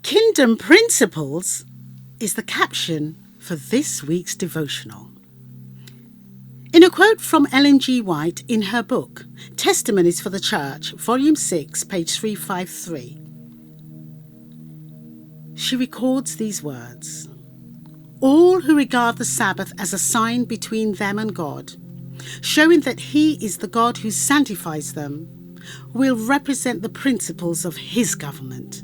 Kingdom Principles is the caption for this week's devotional. In a quote from Ellen G. White in her book, Testimonies for the Church, Volume 6, page 353, she records these words: "All who regard the Sabbath as a sign between them and God, showing that He is the God who sanctifies them, will represent the principles of His government.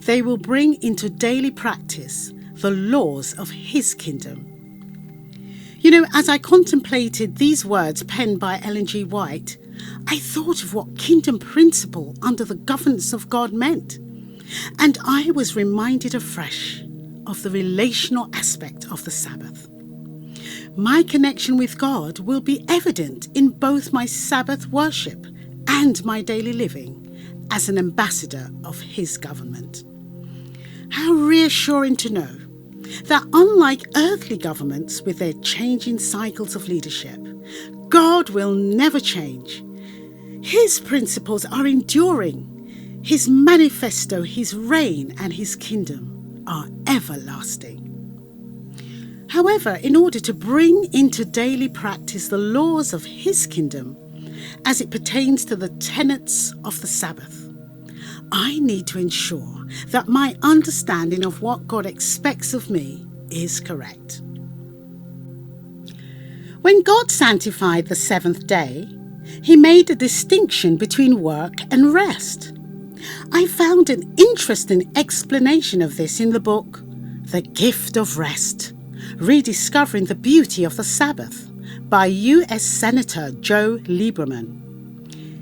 They will bring into daily practice the laws of His kingdom." As I contemplated these words penned by Ellen G. White, I thought of what kingdom principle under the governance of God meant. And I was reminded afresh of the relational aspect of the Sabbath. My connection with God will be evident in both my Sabbath worship and my daily living as an ambassador of His government. How reassuring to know that unlike earthly governments with their changing cycles of leadership, God will never change. His principles are enduring. His manifesto, His reign and His kingdom are everlasting. However, in order to bring into daily practice the laws of His kingdom as it pertains to the tenets of the Sabbath, I need to ensure that my understanding of what God expects of me is correct. When God sanctified the seventh day, He made a distinction between work and rest. I found an interesting explanation of this in the book, The Gift of Rest, Rediscovering the Beauty of the Sabbath by U.S. Senator Joe Lieberman.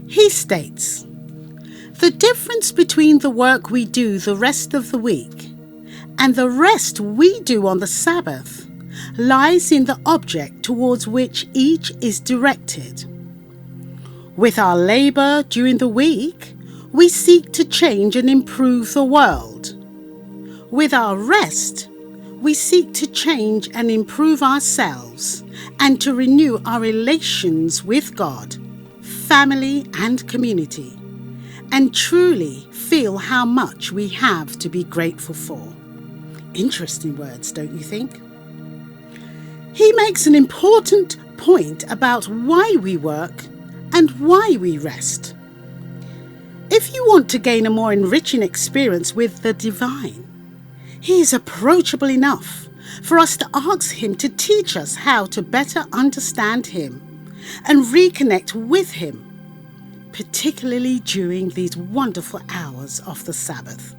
He states, "The difference between the work we do the rest of the week and the rest we do on the Sabbath lies in the object towards which each is directed. With our labor during the week, we seek to change and improve the world. With our rest, we seek to change and improve ourselves and to renew our relations with God, family, and community, and truly feel how much we have to be grateful for." Interesting words, don't you think? He makes an important point about why we work and why we rest. If you want to gain a more enriching experience with the divine, He is approachable enough for us to ask Him to teach us how to better understand Him and reconnect with Him, particularly during these wonderful hours of the Sabbath.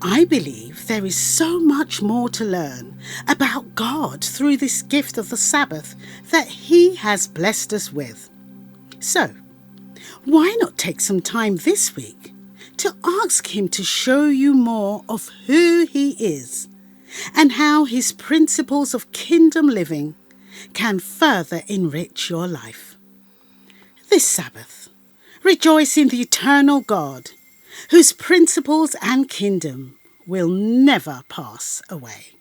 I believe there is so much more to learn about God through this gift of the Sabbath that He has blessed us with. So, why not take some time this week to ask Him to show you more of who He is and how His principles of kingdom living can further enrich your life. This Sabbath, rejoice in the eternal God, whose principles and kingdom will never pass away.